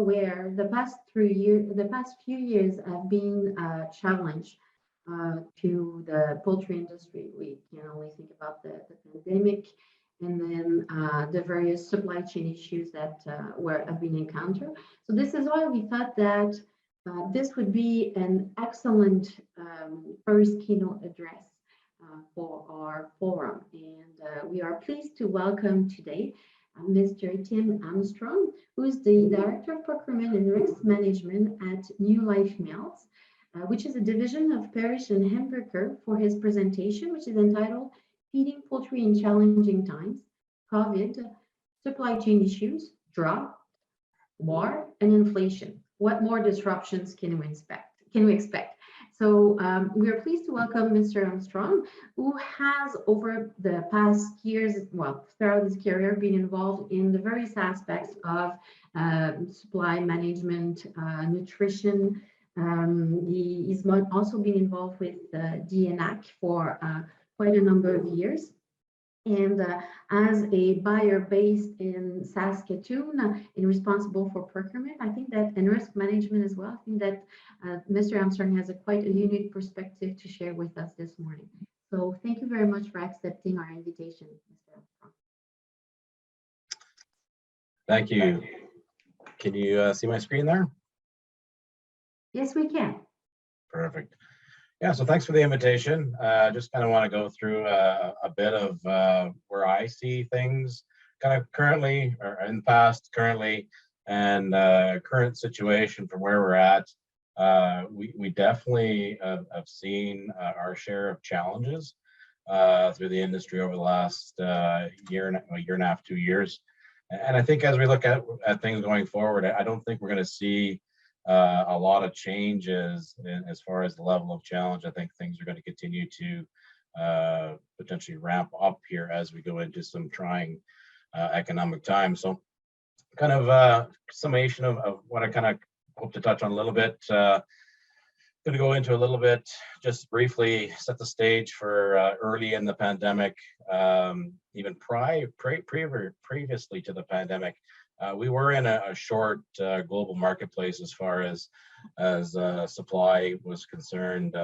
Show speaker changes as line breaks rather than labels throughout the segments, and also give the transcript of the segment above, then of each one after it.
aware, the past few years have been a challenge to the poultry industry. We can only think about the pandemic and then the various supply chain issues that have been encountered. So this is why we thought that this would be an excellent first keynote address for our forum. And we are pleased to welcome today Mr. Tim Armstrong, who is the Director of Procurement and Risk Management at New Life Mills, which is a division of Parrish and Hamburger, for his presentation, which is entitled Feeding Poultry in Challenging Times, COVID, Supply Chain Issues, Drought, War, and Inflation. What more disruptions can we expect? So we are pleased to welcome Mr. Armstrong, who has over the past years, well, throughout his career, been involved in the various aspects of supply management, nutrition. He's also been involved with DNAC for quite a number of years. And as a buyer based in Saskatoon and responsible for procurement, I think that, and risk management as well, I think that Mr. Armstrong has quite a unique perspective to share with us this morning. So thank you very much for accepting our invitation, Mr. Armstrong.
Thank you. Can you see my screen there?
Yes, we can.
Perfect. Yeah, so thanks for the invitation. Just kind of want to go through a bit of where I see things kind of currently, or in the past, currently, and current situation from where we're at. We definitely have seen our share of challenges through the industry over the last year and a half, 2 years. And I think as we look at things going forward, I don't think we're going to see a lot of changes as far as the level of challenge. I think things are going to continue to potentially ramp up here as we go into some trying economic times. So kind of summation of what I kind of hope to touch on a little bit. Going to go into a little bit, just briefly set the stage for early in the pandemic, even previously to the pandemic. We were in a short global marketplace as far as supply was concerned.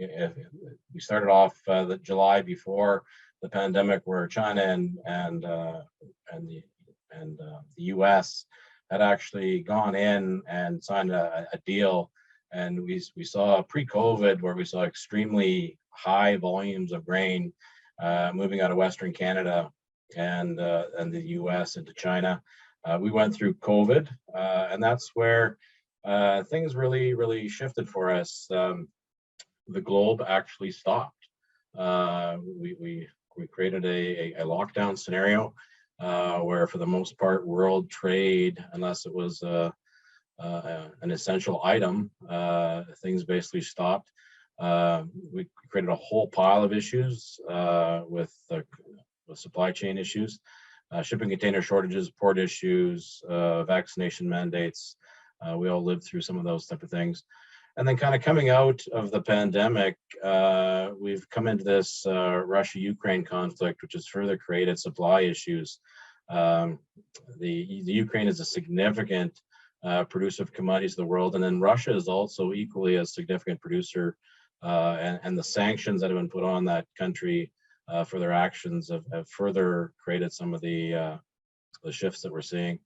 We started off the July before the pandemic, where China and the U.S. had actually gone in and signed a deal, and we saw pre-COVID where we saw extremely high volumes of grain moving out of Western Canada and the U.S. into China. We went through COVID, and that's where things really shifted for us. The globe actually stopped. We created a lockdown scenario where, for the most part, world trade, unless it was an essential item, things basically stopped. We created a whole pile of issues with supply chain issues, shipping container shortages, port issues, vaccination mandates. We all lived through some of those type of things. And then kind of coming out of the pandemic, we've come into this Russia-Ukraine conflict, which has further created supply issues. The Ukraine is a significant producer of commodities to the world, and then Russia is also equally a significant producer, and the sanctions that have been put on that country for their actions have further created some of the shifts that we're seeing.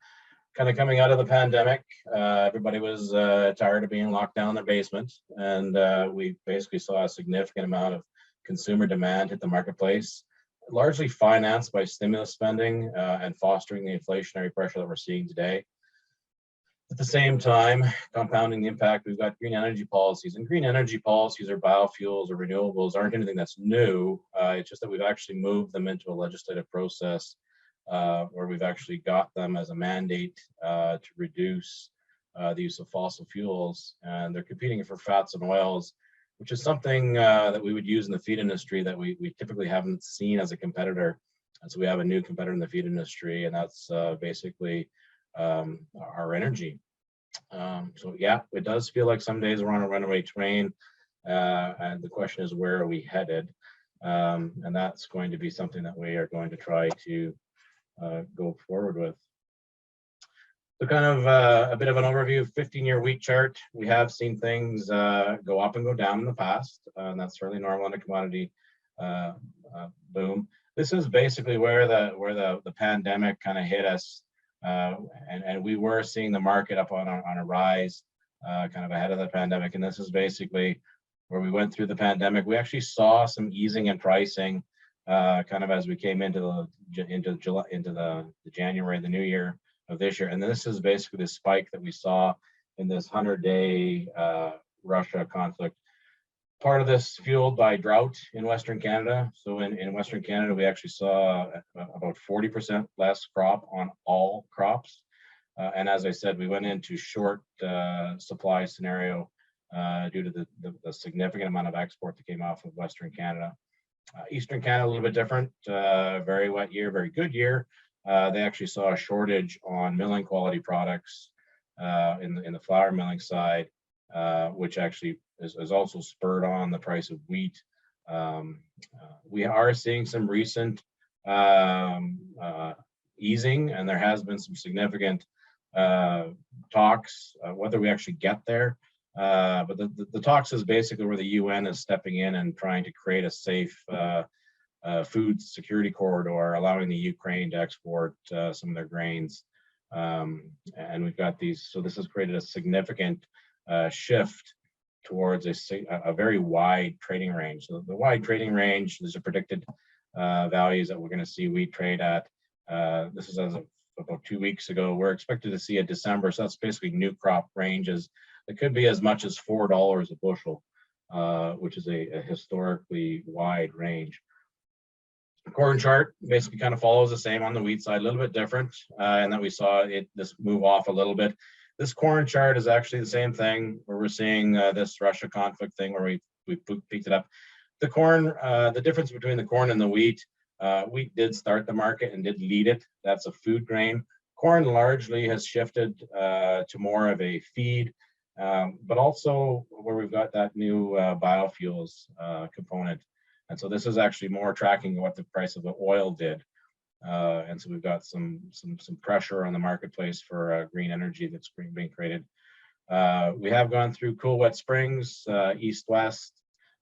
Kind of coming out of the pandemic, everybody was tired of being locked down in their basement, and we basically saw a significant amount of consumer demand hit the marketplace, largely financed by stimulus spending and fostering the inflationary pressure that we're seeing today. At the same time, compounding the impact, we've got green energy policies, and green energy policies or biofuels or renewables aren't anything that's new. It's just that we've actually moved them into a legislative process where we've actually got them as a mandate to reduce the use of fossil fuels, and they're competing for fats and oils, which is something that we would use in the feed industry that we typically haven't seen as a competitor. And so we have a new competitor in the feed industry, and that's basically our energy. So yeah, it does feel like some days we're on a runaway train, and the question is, where are we headed? And that's going to be something that we are going to try to go forward with. So kind of a bit of an overview, 15-year wheat chart. We have seen things go up and go down in the past, and that's fairly normal in a commodity boom. This is basically where the pandemic kind of hit us, and we were seeing the market up on a rise, kind of ahead of the pandemic. And this is basically where we went through the pandemic. We actually saw some easing in pricing, kind of as we came into the January, the new year of this year. And this is basically the spike that we saw in this 100-day Russia conflict. Part of this fueled by drought in Western Canada. So in Western Canada, we actually saw about 40% less crop on all crops. And as I said, we went into short supply scenario due to the significant amount of export that came off of Western Canada. Eastern Canada, a little bit different, very wet year, very good year. They actually saw a shortage on milling quality products in the flour milling side, which actually is also spurred on the price of wheat. We are seeing some recent easing, and there has been some significant talks, whether we actually get there. But the talks is basically where the UN is stepping in and trying to create a safe food security corridor, allowing the Ukraine to export some of their grains. And we've got these, so this has created a significant shift towards a very wide trading range. So the wide trading range, these are predicted values that we're going to see wheat trade at. This is as of about 2 weeks ago. We're expected to see a December, so that's basically new crop ranges. It could be as much as $4 a bushel, which is a historically wide range. The corn chart basically kind of follows the same on the wheat side, a little bit different, and then we saw this move off a little bit. This corn chart is actually the same thing, where we're seeing this Russia conflict thing where we peaked it up. The corn, the difference between the corn and the wheat did start the market and did lead it. That's a food grain. Corn largely has shifted to more of a feed, but also where we've got that new biofuels component. And so this is actually more tracking what the price of the oil did. And so we've got some pressure on the marketplace for green energy that's being created. We have gone through cool, wet springs, east-west,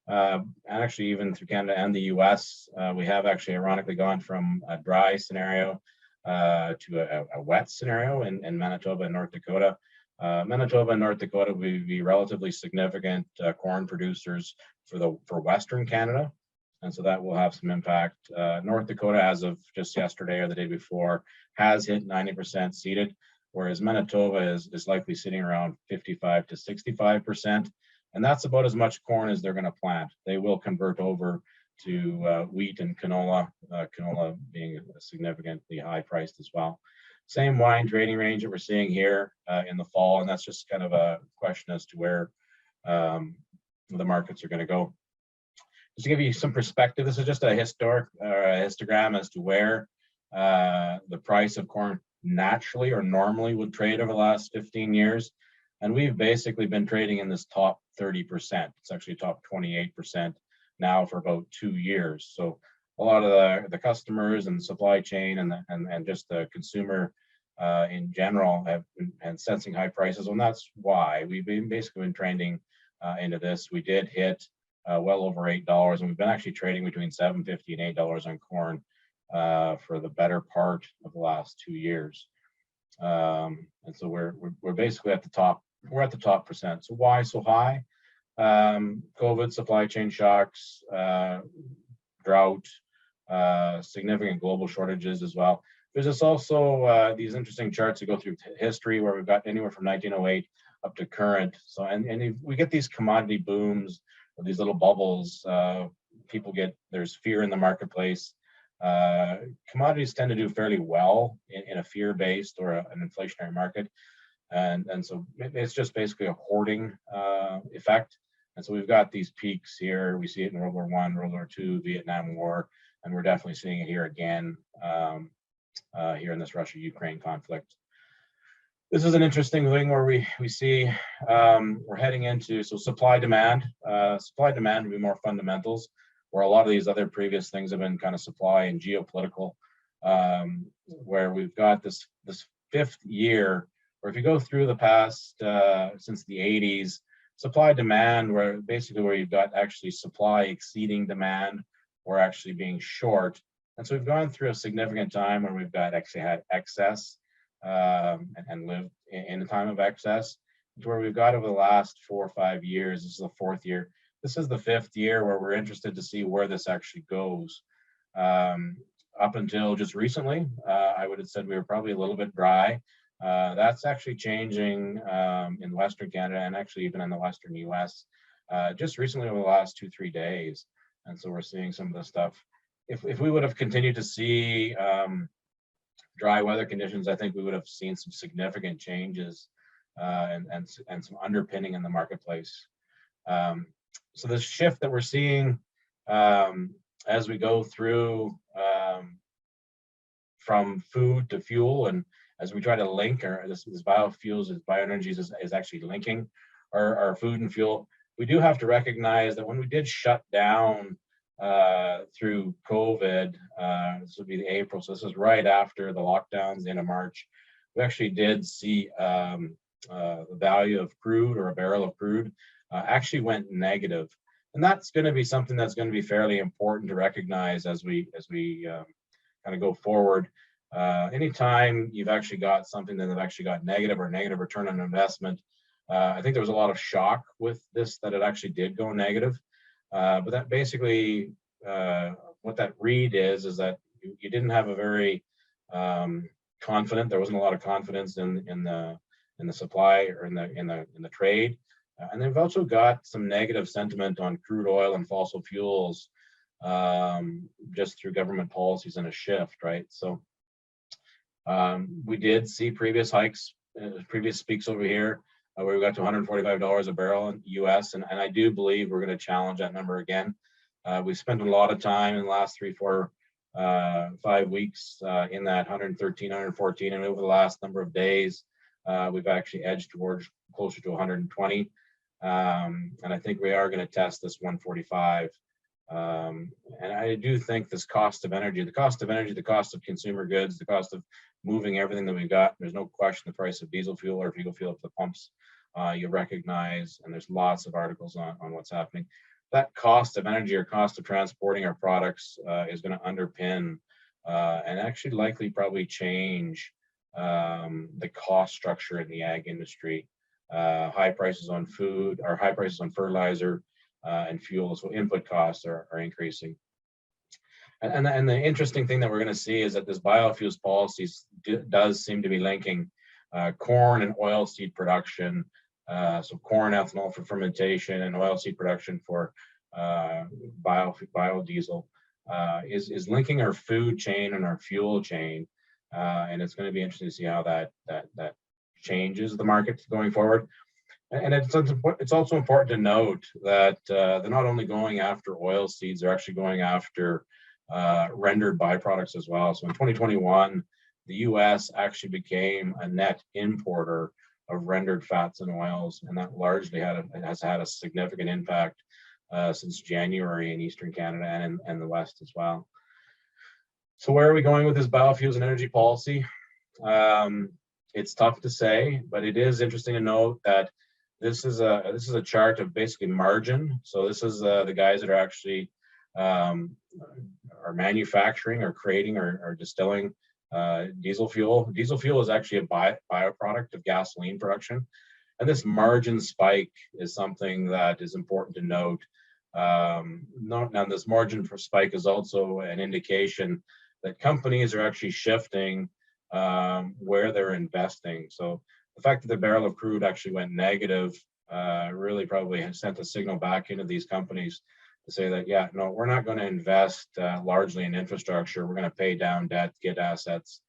and actually even through Canada and the US. We have actually ironically gone from a dry scenario to a wet scenario in Manitoba and North Dakota. Manitoba and North Dakota will be relatively significant corn producers for Western Canada. And so that will have some impact. North Dakota, as of just yesterday or the day before, has hit 90% seeded, whereas Manitoba is likely sitting around 55 to 65%. And that's about as much corn as they're going to plant. They will convert over to wheat and canola, canola being significantly high priced as well. Same wine trading range that we're seeing here in the fall, and that's just kind of a question as to where the markets are going to go. Just to give you some perspective, this is just a histogram as to where the price of corn naturally or normally would trade over the last 15 years. And we've basically been trading in this top 30%. It's actually top 28% now for about 2 years. So a lot of the customers and supply chain and just the consumer in general have been sensing high prices. And that's why we've basically been trending into this. We did hit well over $8, and we've been actually trading between $7.50 and $8 on corn for the better part of the last 2 years. And so we're basically at the top. We're at the top percent. So why so high? COVID, supply chain shocks, drought, significant global shortages as well. There's just also these interesting charts that go through history where we've got anywhere from 1908 up to current. So and we get these commodity booms, or these little bubbles. There's fear in the marketplace. Commodities tend to do fairly well in a fear-based or an inflationary market. And so it's just basically a hoarding effect. And so we've got these peaks here. We see it in World War I, World War II, Vietnam War, and we're definitely seeing it here again here in this Russia-Ukraine conflict. This is an interesting thing where we see we're heading into, so supply demand would be more fundamentals, where a lot of these other previous things have been kind of supply and geopolitical, where we've got this fifth year where if you go through the past, since the 80s, supply demand, where basically where you've got actually supply exceeding demand or actually being short. And so we've gone through a significant time where we've got actually had excess and lived in a time of excess, to where we've got over the last 4 or 5 years. This is the 4th year. This is the 5th year where we're interested to see where this actually goes. Up until just recently, I would have said we were probably a little bit dry. That's actually changing in Western Canada and actually even in the Western US just recently over the last 2-3 days. And so we're seeing some of the stuff. If we would have continued to see dry weather conditions, I think we would have seen some significant changes and some underpinning in the marketplace. So the shift that we're seeing as we go through from food to fuel, and as we try to link this biofuels, this bioenergies is actually linking our food and fuel. We do have to recognize that when we did shut down through COVID, this would be the April, so this is right after the lockdowns, the end of March, we actually did see the value of crude, or a barrel of crude, actually went negative. And that's going to be something that's going to be fairly important to recognize as we kind of go forward. Anytime you've actually got something that have actually got negative or negative return on investment, I think there was a lot of shock with this that it actually did go negative. But that basically, what that read is that you didn't have a very confident. There wasn't a lot of confidence in the supply or in the trade, and they've also got some negative sentiment on crude oil and fossil fuels, just through government policies and a shift, right? So we did see previous hikes, previous peaks over here, where we got to $145 a barrel in US, and I do believe we're going to challenge that number again. We've spent a lot of time in the last 3, 4, 5 weeks in that 113, 114, and over the last number of days, we've actually edged towards closer to 120, and I think we are going to test this 145. And I do think this cost of energy, the cost of consumer goods, the cost of moving everything that we've got, there's no question the price of diesel fuel or fuel at the pumps, you recognize, and there's lots of articles on what's happening. That cost of energy or cost of transporting our products is going to underpin and actually likely probably change the cost structure in the ag industry. High prices on food, or high prices on fertilizer and fuel, so input costs are increasing. And the interesting thing that we're going to see is that this biofuels policies does seem to be linking corn and oilseed production, so corn ethanol for fermentation and oilseed production for biodiesel, is linking our food chain and our fuel chain, and it's going to be interesting to see how that changes the market going forward. And it's also important to note that they're not only going after oil seeds, they're actually going after rendered byproducts as well. So in 2021, the US actually became a net importer of rendered fats and oils, and that largely has had a significant impact since January in Eastern Canada and the West as well. So where are we going with this biofuels and energy policy? It's tough to say, but it is interesting to note that this is a chart of basically margin. So this is the guys that are actually are manufacturing or creating or distilling diesel fuel. Diesel fuel is actually a byproduct of gasoline production, and this margin spike is something that is important to note. Now this margin for spike is also an indication that companies are actually shifting where they're investing. So the fact that the barrel of crude actually went negative really probably has sent a signal back into these companies to say that, yeah, no, we're not going to invest largely in infrastructure. We're going to pay down debt, get assets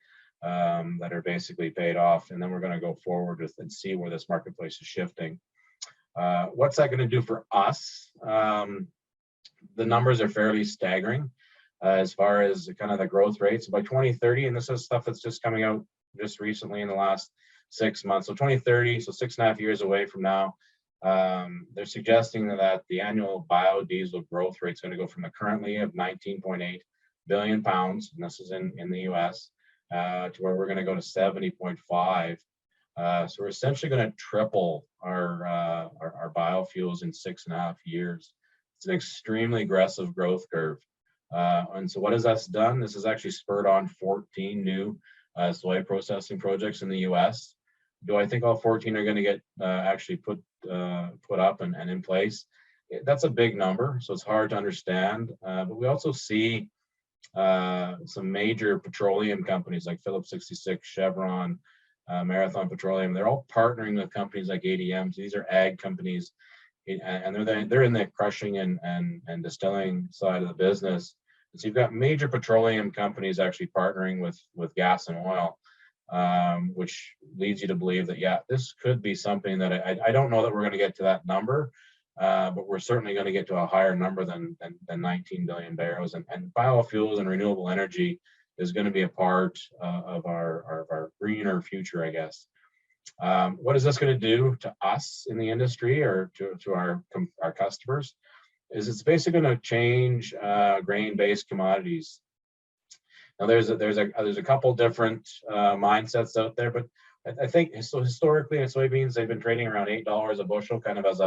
that are basically paid off, and then we're going to go forward with and see where this marketplace is shifting. What's that going to do for us? The numbers are fairly staggering as far as kind of the growth rates. By 2030, and this is stuff that's just coming out just recently in the last 6 months. So 2030, so 6.5 years away from now, they're suggesting that the annual biodiesel growth rate is going to go from the currently of 19.8 billion pounds, and this is in the US, to where we're going to go to 70.5 So we're essentially going to triple our biofuels in 6.5 years. It's an extremely aggressive growth curve. And so what has that done? This has actually spurred on 14 new soy processing projects in the US. Do I think all 14 are going to get actually put up and in place? That's a big number, so it's hard to understand. But we also see some major petroleum companies like Phillips 66, Chevron, Marathon Petroleum. They're all partnering with companies like ADM. So these are ag companies, and they're in the crushing and distilling side of the business. So you've got major petroleum companies actually partnering with gas and oil, which leads you to believe that, yeah, this could be something that I don't know that we're going to get to that number, but we're certainly going to get to a higher number than 19 billion barrels. And biofuels and renewable energy is going to be a part of our greener future, I guess. What is this going to do to us in the industry or to our customers? It's basically going to change grain-based commodities. Now, there's a couple different mindsets out there, but I think so. Historically, in soybeans, they've been trading around $8 a bushel, kind of as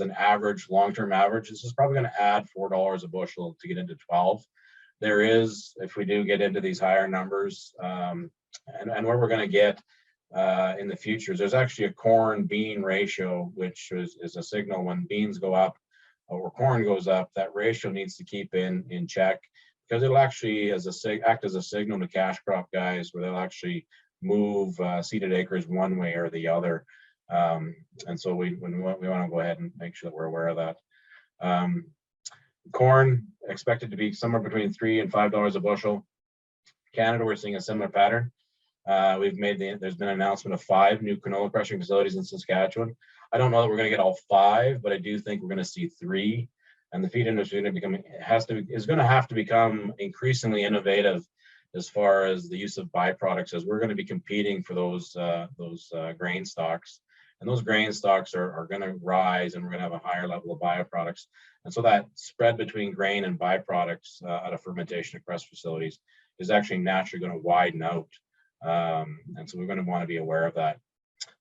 an average, long-term average. This is probably going to add $4 a bushel to get into 12. There is, if we do get into these higher numbers, and where we're going to get in the futures, there's actually a corn-bean ratio, which is a signal when beans go up or corn goes up. That ratio needs to keep in check, because it'll actually act as a signal to cash crop guys, where they'll actually move seeded acres one way or the other. And so we want to go ahead and make sure that we're aware of that. Corn expected to be somewhere between $3 and $5 a bushel. Canada, we're seeing a similar pattern. There's been an announcement of 5 new canola crushing facilities in Saskatchewan. I don't know that we're going to get all 5, but I do think we're going to see 3. And the feed industry is going to have to become increasingly innovative as far as the use of byproducts, as we're going to be competing for those grain stocks. And those grain stocks are going to rise, and we're going to have a higher level of bioproducts. And so that spread between grain and byproducts out of fermentation and crush facilities is actually naturally going to widen out. And so we're going to want to be aware of that.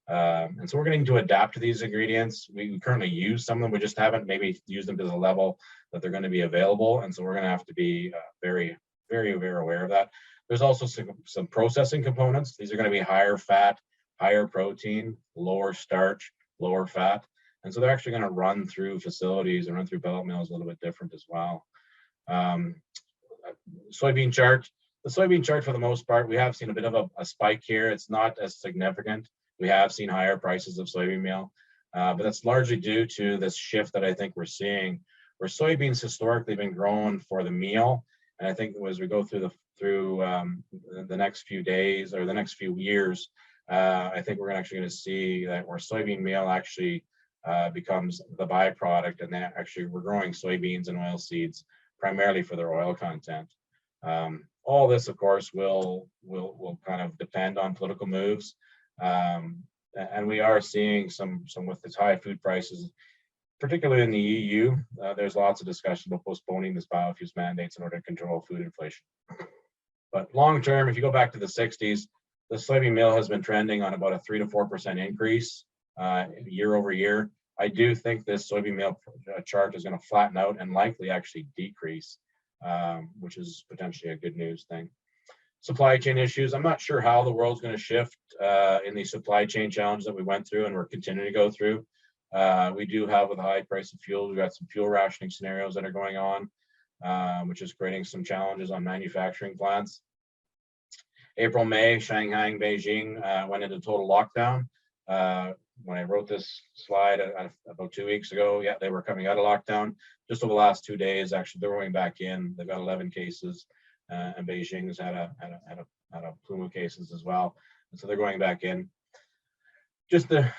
And so we're going to adapt to these ingredients. We currently use some of them. We just haven't maybe used them to the level that they're going to be available. And so we're going to have to be very, very, very aware of that. There's also some processing components. These are going to be higher fat, higher protein, lower starch, lower fat. And so they're actually going to run through facilities and run through pellet mills a little bit different as well. Soybean chart. The soybean chart, for the most part, we have seen a bit of a spike here. It's not as significant. We have seen higher prices of soybean meal, but that's largely due to this shift that I think we're seeing, where soybeans historically have been grown for the meal. And I think as we go through the next few days or the next few years, I think we're actually going to see that where soybean meal actually becomes the byproduct, and then actually we're growing soybeans and oil seeds primarily for their oil content. All this, of course, will kind of depend on political moves, and we are seeing some with the high food prices, particularly in the EU. There's lots of discussion about postponing this biofuels mandates in order to control food inflation. But long term, if you go back to the 60s, the soybean meal has been trending on about a 3 to 4% increase year over year. I do think this soybean meal chart is going to flatten out and likely actually decrease, which is potentially a good news thing. Supply chain issues. I'm not sure how the world's going to shift in these supply chain challenges that we went through and we're continuing to go through. We do have, with the high price of fuel, we've got some fuel rationing scenarios that are going on, which is creating some challenges on manufacturing plants. April, May, Shanghai and Beijing went into total lockdown. When I wrote this slide about 2 weeks ago, yeah, they were coming out of lockdown. Just over the last 2 days, actually, they're going back in. They've got 11 cases, and Beijing has had a plume of cases as well. And so they're going back in. Just the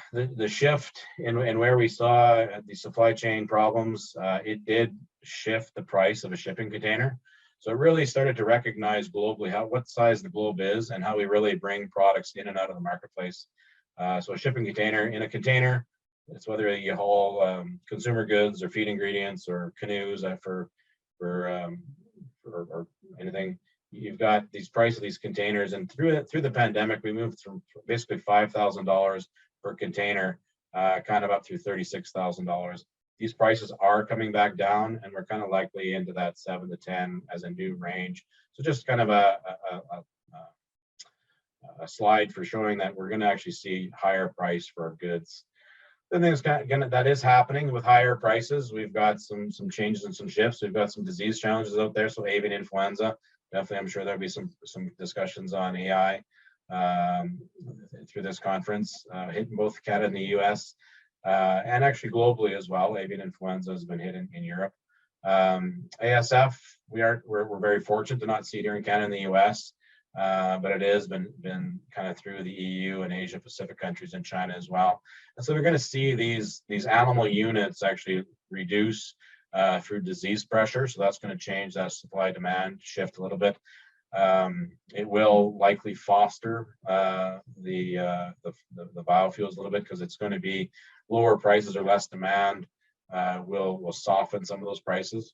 shift in where we saw the supply chain problems, it did shift the price of a shipping container. So it really started to recognize globally what size the globe is and how we really bring products in and out of the marketplace. So a shipping container, in a container, it's whether you haul consumer goods or feed ingredients or canoes or anything. you've got these price of these containers, and through the pandemic, we moved from basically $5,000 per container, kind of up through $36,000. These prices are coming back down, and we're kind of likely into that 7 to 10 as a new range. So just kind of a slide for showing that we're going to actually see higher price for our goods. The thing is, again, that is happening with higher prices. We've got some changes and some shifts. We've got some disease challenges out there. So avian influenza, definitely, I'm sure there'll be some discussions on AI through this conference, hitting both Canada and the US, and actually globally as well. Avian influenza has been hit in Europe. ASF, we're very fortunate to not see it here in Canada and the US. But it has been kind of through the EU and Asia Pacific countries and China as well. And so we're going to see these animal units actually reduce through disease pressure. So that's going to change that supply demand shift a little bit. It will likely foster the biofuels a little bit, because it's going to be lower prices or less demand will soften some of those prices.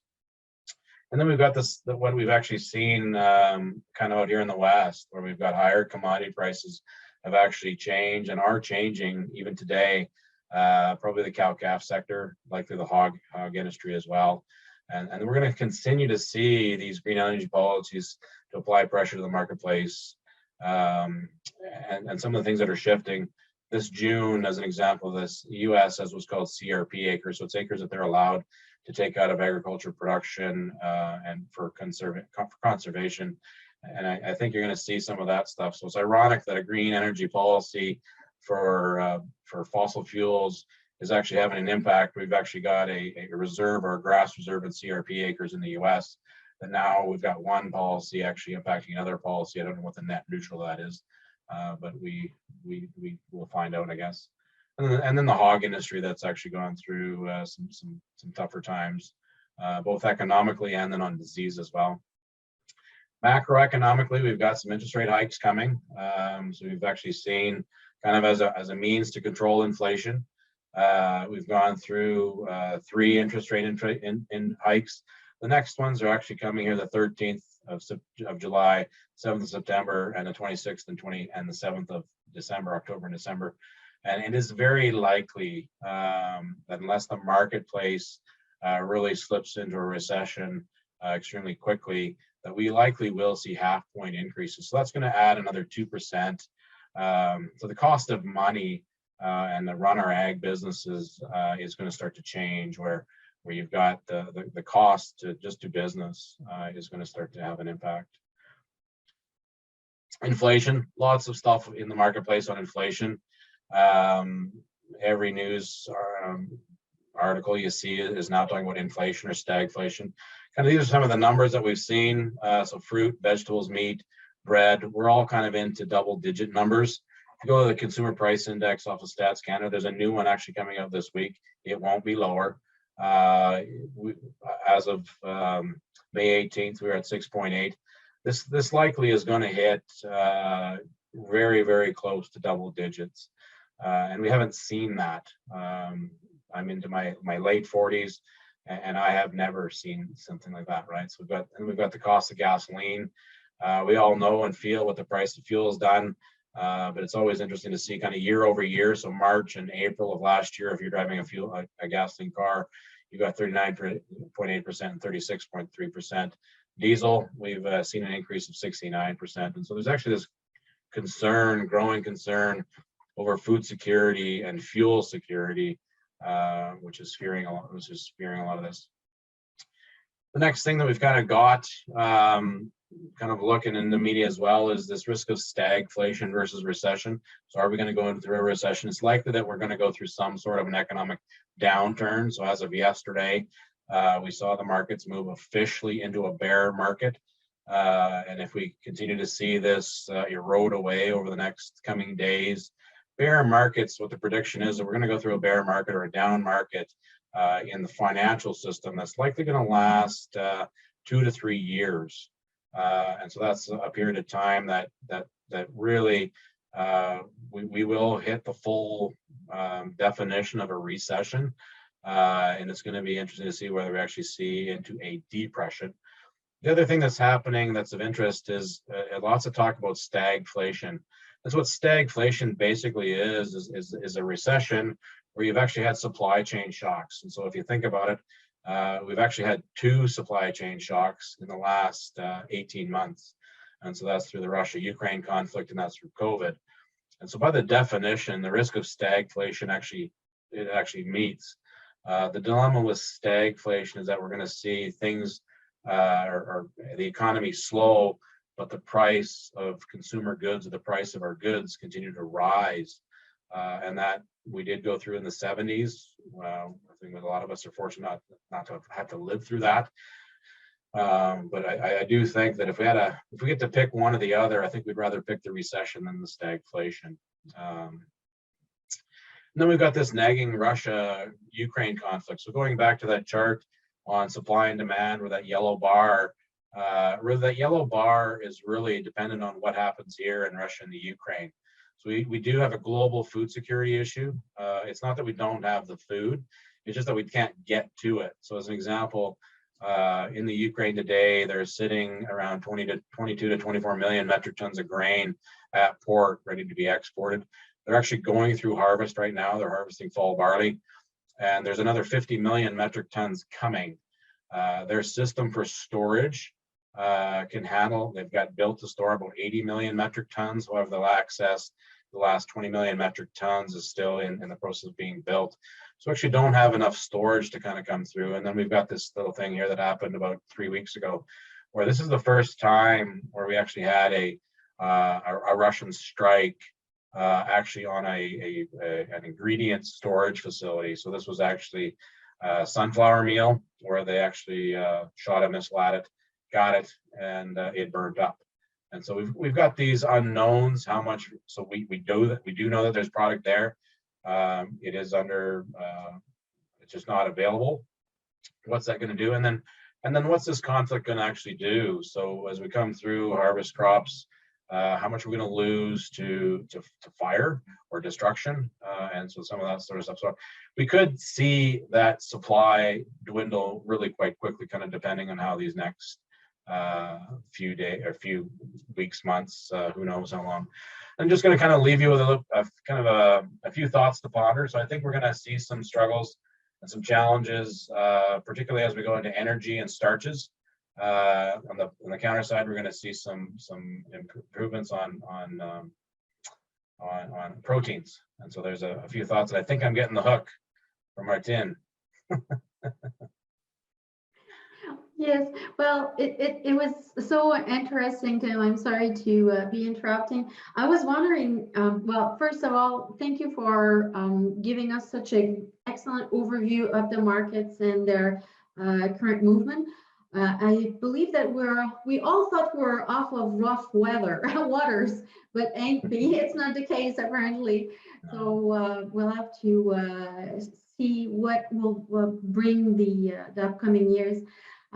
And then we've got what we've actually seen kind of out here in the West, where we've got higher commodity prices have actually changed and are changing even today. Probably the cow-calf sector, likely the hog industry as well. And we're going to continue to see these green energy policies to apply pressure to the marketplace. And some of the things that are shifting. This June, as an example of this, the U.S. has what's called CRP acres. So it's acres that they're allowed to take out of agriculture production and for conservation. And I think you're going to see some of that stuff. So it's ironic that a green energy policy for fossil fuels is actually having an impact. We've actually got a reserve or a grass reserve in CRP acres in the US, that now we've got one policy actually impacting another policy. I don't know what the net neutral that is, but we will find out, I guess. And then the hog industry, that's actually gone through some tougher times, both economically and then on disease as well. Macroeconomically, we've got some interest rate hikes coming. So we've actually seen, kind of as a means to control inflation, we've gone through 3 interest rate hikes. The next ones are actually coming here the 13th of July, 7th of September, and the 26th and the 7th of December, October and December. And it is very likely that unless the marketplace really slips into a recession extremely quickly, that we likely will see half-point increases. So that's going to add another 2%. So the cost of money and the run our ag businesses is going to start to change, where you've got the cost to just do business is going to start to have an impact. Inflation, lots of stuff in the marketplace on inflation. Every news article you see is now talking about inflation or stagflation. Kind of these are some of the numbers that we've seen. So fruit, vegetables, meat, bread, we're all kind of into double-digit numbers. If you go to the Consumer Price Index off of Stats Canada, there's a new one actually coming out this week. It won't be lower. As of May 18th, we were at 6.8. This likely is going to hit very, very close to double digits. And we haven't seen that. I'm into my late 40s, and I have never seen something like that, right? So we've got the cost of gasoline. We all know and feel what the price of fuel has done, but it's always interesting to see kind of year over year. So March and April of last year, if you're driving a gasoline car, you got 39.8% and 36.3%. Diesel, we've seen an increase of 69%. And so there's actually this growing concern over food security and fuel security, which is fearing a lot of this. The next thing that we've kind of got, kind of looking in the media as well, is this risk of stagflation versus recession. So are we going to go through a recession? It's likely that we're going to go through some sort of an economic downturn. So as of yesterday, we saw the markets move officially into a bear market. And if we continue to see this erode away over the next coming days, bear markets, what the prediction is that we're going to go through a bear market or a down market in the financial system that's likely going to last 2 to 3 years. And so that's a period of time that really we will hit the full definition of a recession. And it's going to be interesting to see whether we actually see into a depression. The other thing that's happening that's of interest is lots of talk about stagflation. That's what stagflation basically is a recession where you've actually had supply chain shocks. And so if you think about it, we've actually had 2 supply chain shocks in the last 18 months. And so that's through the Russia-Ukraine conflict, and that's through COVID. And so by the definition, the risk of stagflation actually meets. The dilemma with stagflation is that we're going to see things or the economy slow, but the price of consumer goods or the price of our goods continue to rise. And that we did go through in the 70s. I think a lot of us are fortunate not to have had to live through that. But I do think that if we get to pick one or the other, I think we'd rather pick the recession than the stagflation. And then we've got this nagging Russia-Ukraine conflict. So going back to that chart on supply and demand, where that yellow bar is really dependent on what happens here in Russia and the Ukraine. So we do have a global food security issue. It's not that we don't have the food, it's just that we can't get to it. So as an example, in the Ukraine today, they're sitting around 22 to 24 million metric tons of grain at port ready to be exported. They're actually going through harvest right now. They're harvesting fall barley, and there's another 50 million metric tons coming. Their system for storage can handle, they've got built to store about 80 million metric tons. However, they'll access the last 20 million metric tons is still in the process of being built. So actually don't have enough storage to kind of come through. And then we've got this little thing here that happened about 3 weeks ago, where this is the first time where we actually had a Russian strike actually on an ingredient storage facility. So this was actually sunflower meal, where they actually shot a missile at it, got it, and it burned up. And so we've got these unknowns. How much? So we do know that there's product there. It is under. It's just not available. What's that going to do? And then what's this conflict going to actually do? So as we come through harvest crops, how much are we going to lose to fire or destruction? And so some of that sort of stuff. So we could see that supply dwindle really quite quickly, kind of depending on how these next few days or few weeks, months, who knows how long. I'm just going to kind of leave you with a few thoughts to ponder. So I think we're going to see some struggles and some challenges, particularly as we go into energy and starches. On the counter side, we're going to see some improvements on proteins. And so there's a few thoughts that I think I'm getting the hook from Martin.
Yes, well, it was so interesting, Tim. I'm sorry to be interrupting. I was wondering, well, first of all, thank you for giving us such an excellent overview of the markets and their current movement. I believe that we all thought we're off of rough waters, but it's not the case apparently. So we'll have to see what will bring the upcoming years.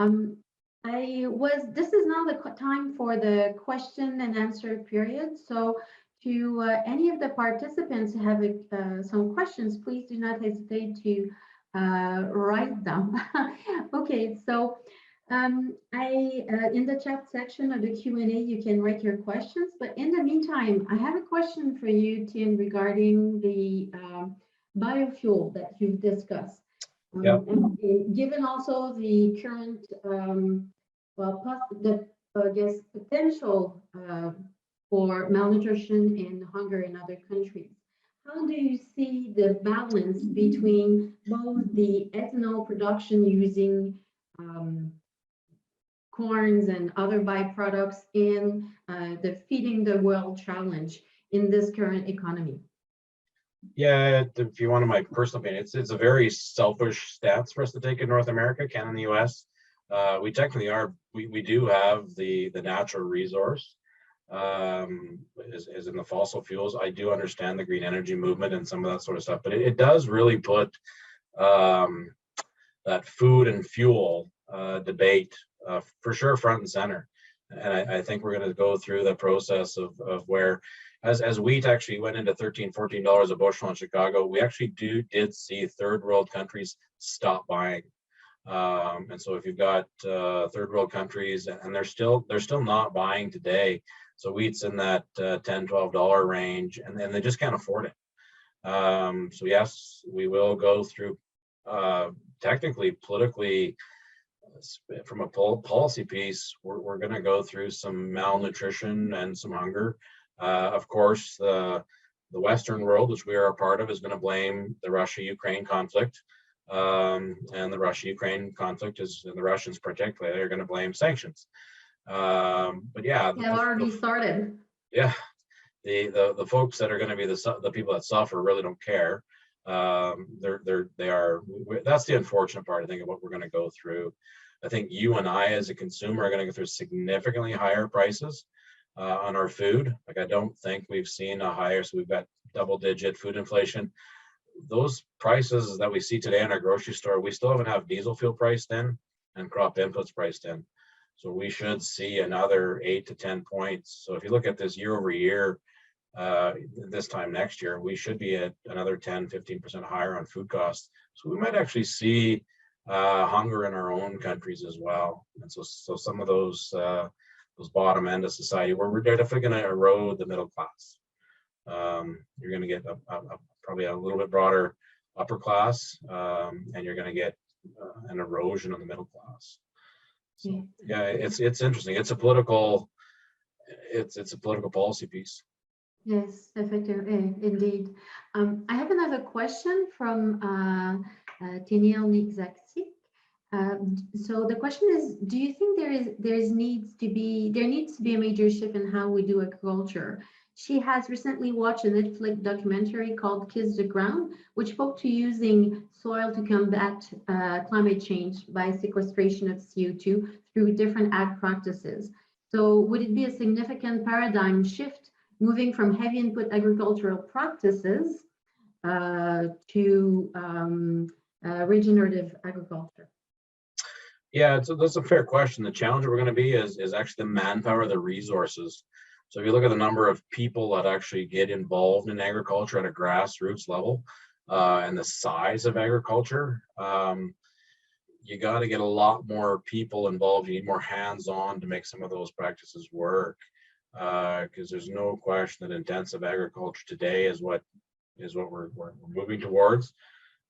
This is now the time for the question and answer period. So to any of the participants who have some questions, please do not hesitate to write them. Okay, so in the chat section of the Q&A, you can write your questions. But in the meantime, I have a question for you, Tim, regarding the biofuel that you've discussed.
Yep.
And given also the current, potential for malnutrition and hunger in other countries, how do you see the balance between both the ethanol production using corns and other byproducts in the Feeding the World challenge in this current economy?
Yeah, if you want my personal opinion, it's a very selfish stance for us to take in North America, Canada, and the U.S. We technically are. We do have the natural resource, is in the fossil fuels. I do understand the green energy movement and some of that sort of stuff, but it does really put that food and fuel debate for sure front and center. And I think we're going to go through the process of where, as wheat actually went into $13, $14 a bushel in Chicago, we actually did see third world countries stop buying. And so if you've got third world countries, and they're still not buying today, so wheat's in that $10-12 range, and then they just can't afford it. So yes, we will go through technically, politically, from a policy piece, we're going to go through some malnutrition and some hunger. Of course, the Western world, which we are a part of, is going to blame the Russia-Ukraine conflict. And the Russia-Ukraine conflict is, and the Russians particularly, are going to blame sanctions. But yeah,
They've already started.
Yeah, the folks that are going to be the people that suffer really don't care. They are. That's the unfortunate part, I think, of what we're going to go through. I think you and I, as a consumer, are going to go through significantly higher prices on our food. Like, I don't think we've seen a higher. So we've got double-digit food inflation. Those prices that we see today in our grocery store, we still haven't have diesel fuel priced in and crop inputs priced in. So we should see another 8 to 10 points. So if you look at this year over year, this time next year, we should be at another 10-15% higher on food costs. So we might actually see hunger in our own countries as well. And so some of those bottom end of society, where we're definitely going to erode the middle class. You're going to get probably a little bit broader upper class, and you're going to get an erosion of the middle class. So yeah, it's interesting. It's a political policy piece.
Yes, effectively, indeed. I have another question from Teniel Nixaksik. So the question is, do you think there needs to be a major shift in how we do agriculture? She has recently watched a Netflix documentary called Kiss the Ground, which spoke to using soil to combat climate change by sequestration of CO2 through different ag practices. So would it be a significant paradigm shift moving from heavy input agricultural practices to regenerative agriculture?
Yeah, that's a fair question. The challenge that we're going to be is actually the manpower, the resources. So if you look at the number of people that actually get involved in agriculture at a grassroots level, and the size of agriculture, you got to get a lot more people involved. You need more hands-on to make some of those practices work, because there's no question that intensive agriculture today is what we're moving towards,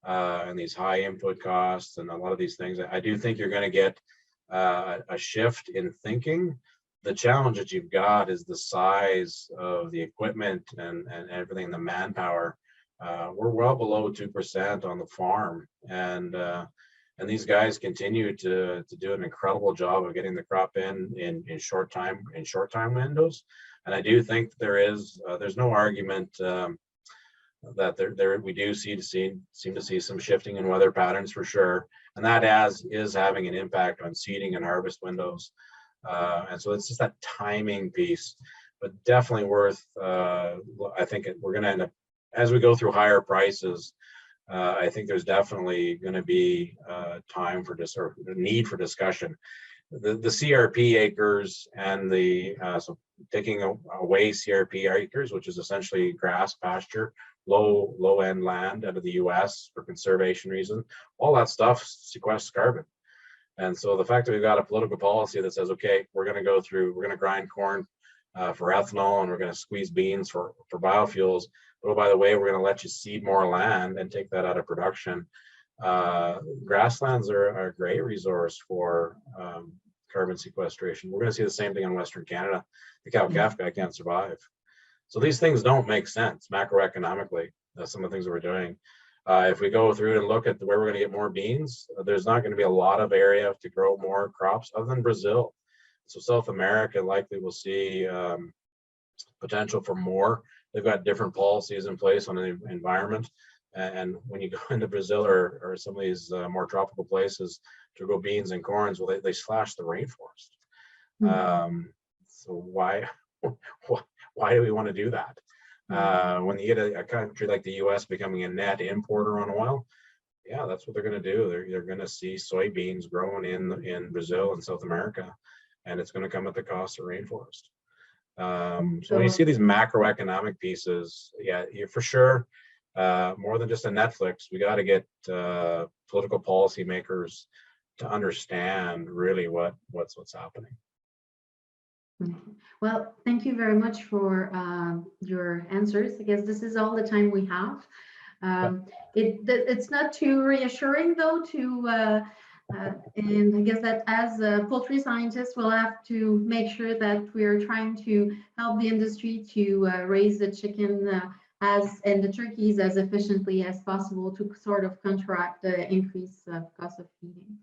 and these high input costs and a lot of these things. I do think you're going to get a shift in thinking. The challenge that you've got is the size of the equipment and everything, the manpower. We're well below 2% on the farm, and these guys continue to do an incredible job of getting the crop in short time windows. And I do think there's no argument that we do seem to see some shifting in weather patterns for sure, and that is having an impact on seeding and harvest windows. And so it's just that timing piece, but definitely worth. I think we're going to end up, as we go through higher prices. I think there's definitely going to be time for or need for discussion. The CRP acres and so taking away CRP acres, which is essentially grass pasture, low end land out of the U.S. for conservation reasons, all that stuff sequesters carbon. And so the fact that we've got a political policy that says, okay, we're going to grind corn for ethanol, and we're going to squeeze beans for biofuels. But oh, by the way, we're going to let you seed more land and take that out of production. Grasslands are a great resource for carbon sequestration. We're going to see the same thing in Western Canada. The cow-calf guy can't survive. So these things don't make sense macroeconomically. Some of the things that we're doing. If we go through and look at where we're going to get more beans, there's not going to be a lot of area to grow more crops other than Brazil. So South America likely will see potential for more. They've got different policies in place on the environment. And when you go into Brazil or some of these more tropical places to grow beans and corns, well, they slash the rainforest. Mm-hmm. So why do we want to do that? When you get a country like the U.S. becoming a net importer on oil, yeah, that's what they're going to do. They're going to see soybeans growing in Brazil and South America, and it's going to come at the cost of rainforest. So when you see these macroeconomic pieces, yeah, you're for sure, more than just a Netflix, we got to get political policymakers understand really what's happening.
Okay. Well, thank you very much for your answers. I guess this is all the time we have. It's not too reassuring though and I guess that as poultry scientists, we'll have to make sure that we're trying to help the industry to raise the chicken and the turkeys as efficiently as possible to sort of counteract the increase of cost of feeding.